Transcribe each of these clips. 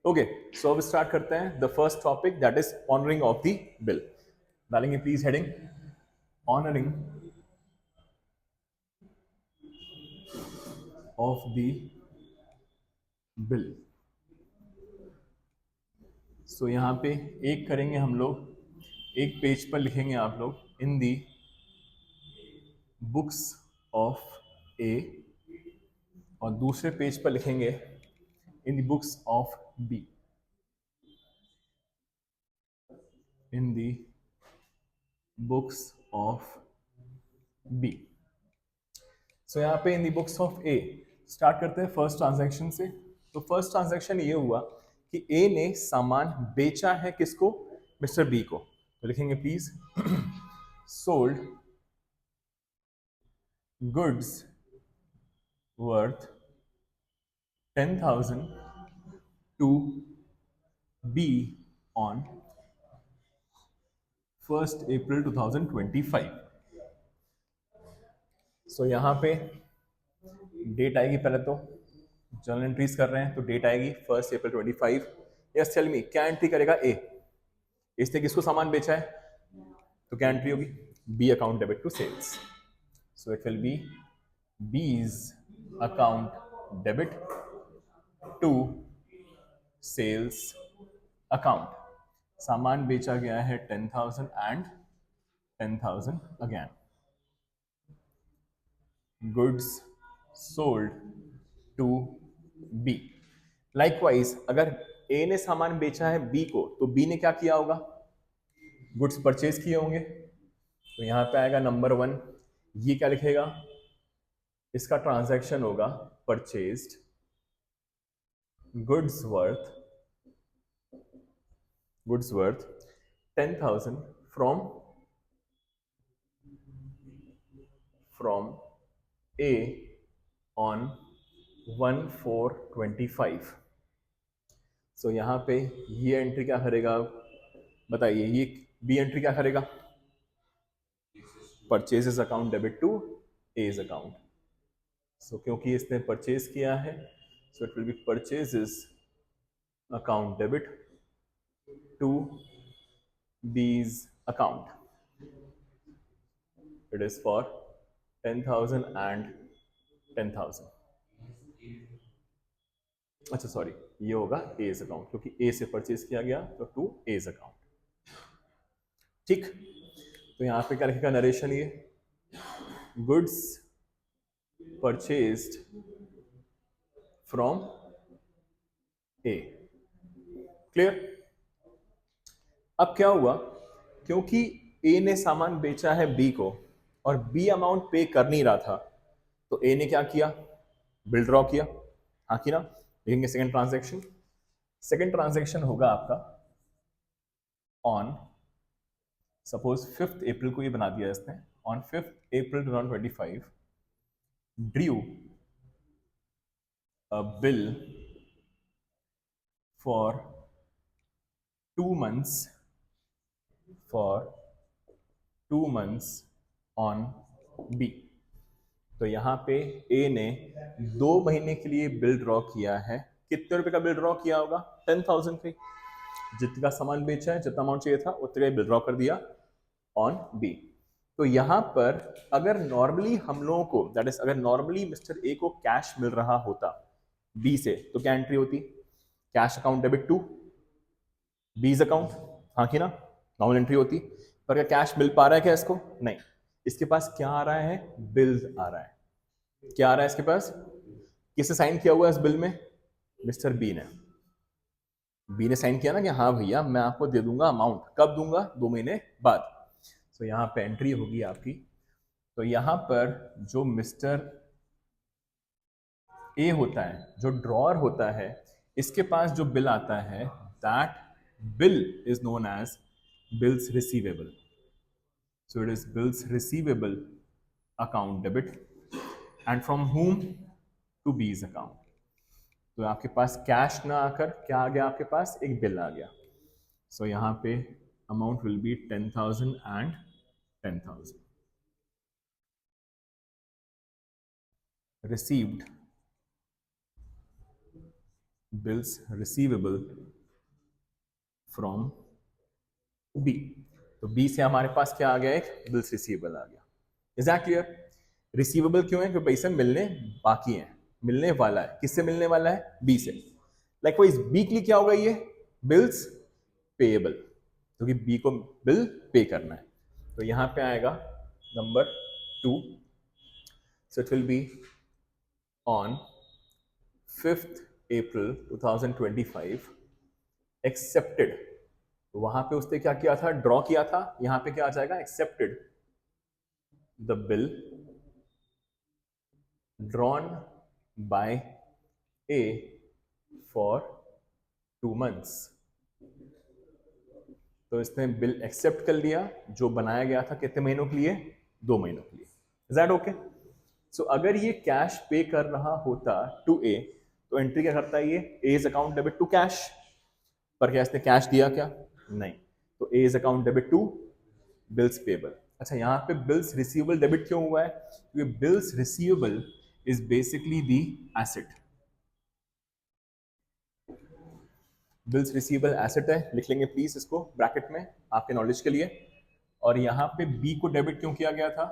Okay, सो अब start करते हैं the first topic that is honouring of the bill. डालेंगे please heading honouring of the bill. So यहाँ पे एक करेंगे हम लोग, एक पेज पर लिखेंगे आप लोग इन दी बुक्स ऑफ ए, और दूसरे पेज पर लिखेंगे in the books of B. In the books of B. So यहाँ पे in the books of A start करते हैं फर्स्ट ट्रांजैक्शन से। तो फर्स्ट ट्रांजैक्शन ये हुआ कि ए ने सामान बेचा है किसको, मिस्टर बी को। तो लिखेंगे please sold goods worth 10,000 to B on 1st April 2025। So यहाँ पे डेट आएगी, पहले तो जर्नल एंट्रीज कर रहे हैं तो डेट आएगी 1st April 25। Yes tell me, क्या एंट्री करेगा ए, इसने किसको सामान बेचा है, तो क्या एंट्री होगी, B account debit to sales. So it will be B's account debit to sales account. सामान बेचा गया है 10,000 and 10,000 again. Goods sold to B. Likewise अगर ए ने सामान बेचा है बी को, तो बी ने क्या किया होगा, गुड्स परचेज किए होंगे। तो यहां पे आएगा नंबर 1, ये क्या लिखेगा, इसका ट्रांजैक्शन होगा purchased goods worth 10,000 from A on 1/4/25। सो यहाँ पे ये एंट्री क्या करेगा, बताइए, ये बी एंट्री क्या करेगा, purchases account debit to A's account. So क्योंकि इसने परचेज किया है, so it will be purchases account debit to B's account. It is for 10,000 and 10,000। अच्छा सॉरी, ये होगा एज अकाउंट, क्योंकि ए से परचेज किया गया तो टू एज अकाउंट। ठीक, तो यहां पे क्या लिखेगा नरेशन, ये goods purchased from A. Clear. अब क्या हुआ, क्योंकि ए ने सामान बेचा है बी को और बी अमाउंट पे कर नहीं रहा था, तो ए ने क्या किया, बिल ड्रॉ किया। हाँ कि ना, देखेंगे सेकंड ट्रांजैक्शन। सेकंड ट्रांजैक्शन होगा आपका ऑन, सपोज 5th अप्रैल को ये बना दिया इसने, on 5th April 2025 drew a bill for 2 months on B. तो यहां पे ए ने 2 महीने के लिए बिल ड्रॉ किया है। कितने रुपए का बिल ड्रॉ किया होगा, 10,000 पे। जितना सामान बेचा है, जितना अमाउंट चाहिए था उतने बिल ड्रॉ कर दिया ऑन बी। तो यहां पर अगर नॉर्मली हम लोगों को, दैट इज अगर नॉर्मली मिस्टर ए को कैश मिल रहा होता बी से, तो क्या एंट्री होती, cash account debit to B's account. हाँ कि ना, नॉर्मल एंट्री होती। पर क्या कैश मिल पा रहा है क्या इसको, नहीं। इसके पास क्या आ रहा है, बिल्स आ रहा है। क्या आ रहा है इसके पास, किसने साइन किया हुआ है इस बिल में, मिस्टर बी ने। बी ने साइन किया ना कि हाँ भैया मैं आपको दे दूंगा अमाउंट, कब दूंगा, 2 महीने बाद। तो यहाँ पे एंट्री होगी आपकी। तो यहाँ पर जो मिस्टर ए होता है, जो ड्रॉअर होता है, इसके पास जो बिल आता है, that bill is known as bills receivable. So it is bills receivable account debit, and from whom, to B's account. तो आपके पास कैश ना आकर क्या आ गया, आपके पास एक बिल आ गया। सो यहाँ पे amount will be 10,000 and 10,000 received bills receivable from B. तो बी से हमारे पास क्या आ गया, एक बिल्स रिसीवेबल आ गया। Is that clear? रिसीवेबल क्यों है? क्योंकि पैसे मिलने बाकी हैं, मिलने वाला है। किससे मिलने वाला है? बी से। लाइकवाइज बी के लिए क्या होगा? ये बिल्स पेएबल, क्योंकि बी को बिल पे करना है। तो यहां पे आएगा number 2, so it will be on 5th April 2025 accepted. तो वहां पे उसने क्या किया था? ड्रॉ किया था। यहां पे क्या आ जाएगा? Accepted the bill drawn by A for 2 months। तो इसने बिल एक्सेप्ट कर लिया जो बनाया गया था। कितने महीनों के लिए? 2 महीनों के लिए। Is that okay? सो अगर ये कैश पे कर रहा होता टू ए, तो एंट्री क्या करता है? ये A's account debit to cash. पर क्या इसने कैश दिया क्या? नहीं। तो A's account debit to bills payable. अच्छा, यहां पे बिल्स रिसीवेबल डेबिट क्यों हुआ है? क्योंकि bills receivable is basically the asset. Bills receivable asset है, लिख लेंगे प्लीज इसको ब्रैकेट में आपके नॉलेज के लिए। और यहाँ पे बी को डेबिट क्यों किया गया था?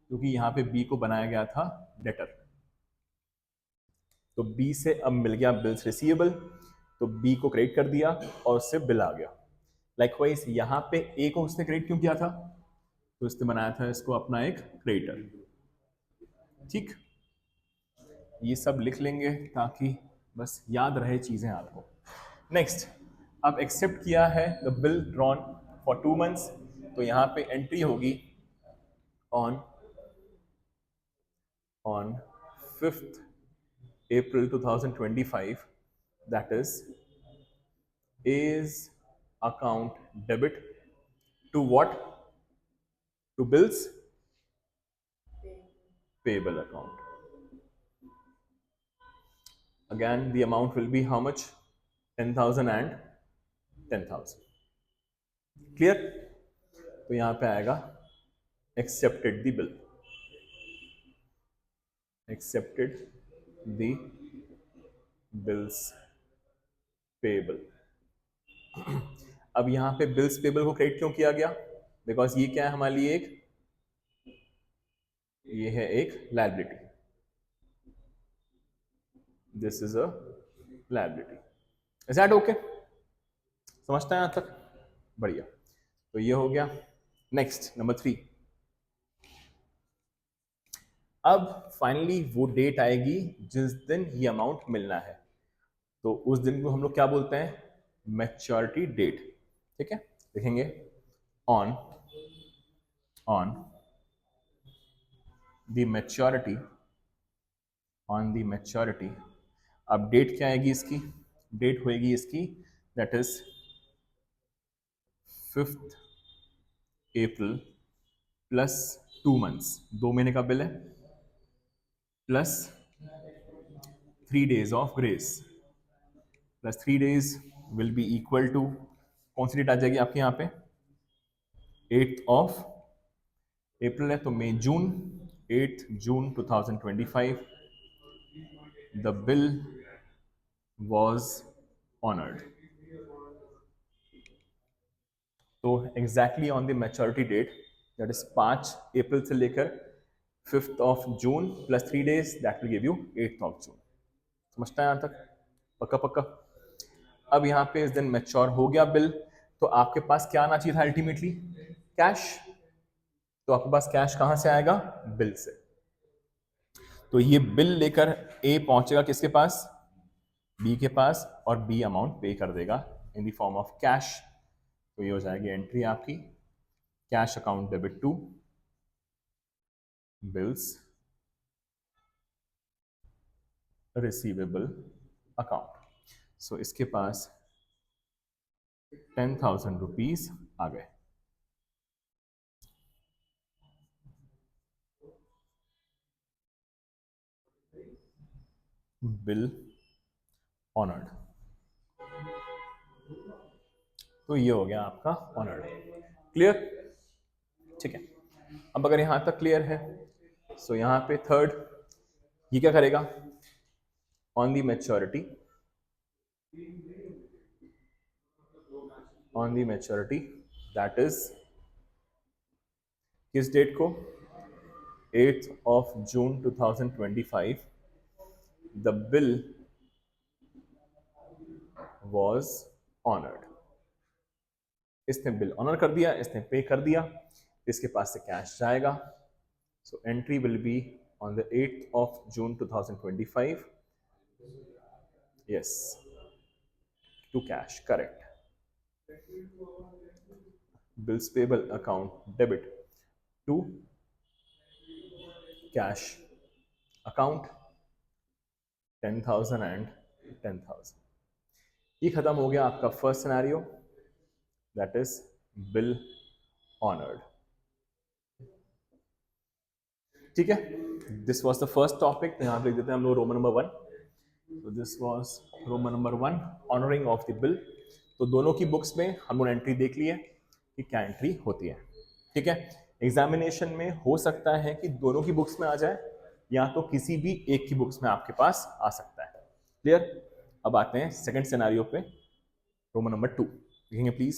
क्योंकि यहाँ पे बी को बनाया गया था डेटर। तो बी से अब मिल गया बिल्स रिसीवेबल, तो बी को क्रेडिट कर दिया और उससे बिल आ गया। लाइकवाइज यहाँ पे ए को उसने क्रेडिट क्यों किया था? तो इसने बनाया था इसको अपना एक क्रेडिटर। ठीक, ये सब लिख लेंगे ताकि बस याद रहे चीजें आपको। नेक्स्ट, अब एक्सेप्ट किया है the bill drawn for 2 months। तो यहां पे एंट्री होगी on 5th April 2025, that is account debit to what? To bills payable account. Again the amount will be how much? 10,000 and 10,000. Clear? तो यहां पे आएगा accepted the bill, accepted the bills payable। अब यहां पे बिल्स पेबल को credit क्यों किया गया? बिकॉज ये क्या है हमारे लिए? ये है एक liability. This is a liability. Is that okay? समझता है यहां तक? बढ़िया। तो ये हो गया। Next number 3। अब फाइनली वो डेट आएगी जिस दिन ये अमाउंट मिलना है। तो उस दिन को हम लोग क्या बोलते हैं? Maturity date. ठीक है, लिखेंगे on the maturity, on the maturity. अब डेट क्या आएगी इसकी? डेट होएगी इसकी that is 5th April plus 2 months, 2 महीने का बिल है, plus 3 days of grace, plus 3 days will be equal to कौन सी डेट आ जाएगी आपके यहाँ पे? 8th of April है तो मई जून, 8th June 2025 the bill was honored। तो exactly on the maturity date that is 5 अप्रैल से लेकर 5th of June plus 3 days that will give you 8th of June। समझता है यहाँ तक? पक्का पक्का। अब यहाँ पे इस दिन मैच्योर हो गया बिल, तो आपके पास क्या आना चाहिए था अल्टीमेटली? कैश। तो आपके पास कैश कहां से आएगा? बिल से। तो ये बिल लेकर ए पहुंचेगा किसके पास? बी के पास, और बी अमाउंट पे कर देगा in the form of cash. तो ये हो जाएगी एंट्री आपकी cash account debit to bills receivable account. So इसके पास 10,000 रुपीज आ गए। Bill honoured. तो ये हो गया आपका ऑनर्ड। क्लियर? ठीक है। अब अगर यहां तक क्लियर है, सो यहां पे थर्ड ये क्या करेगा? On the maturity on the maturity, that is किस डेट को, 8th of June 2025, the bill was honored. इसने बिल ऑनर कर दिया, इसने पे कर दिया, इसके पास से कैश जाएगा. So entry will be on the 8th of June 2025. Yes, to cash, correct. Bills payable account debit to cash account 10,000 and 10,000. ये खत्म हो गया आपका first scenario, that is bill honoured. ठीक है, this was the first topic. यहाँ पे लिख देते हैं हम लोग रोमन नंबर 1. तो this was Roman number 1, honouring of the bill. तो दोनों की बुक्स में हम लोग एंट्री देख लिए कि क्या एंट्री होती है. ठीक है, एग्जामिनेशन में हो सकता है कि दोनों की बुक्स में आ जाए या तो किसी भी एक की बुक्स में आपके पास आ सकता है. क्लियर. अब आते हैं सेकंड सिनेरियो पे, रोमन नंबर 2. लिखेंगे प्लीज.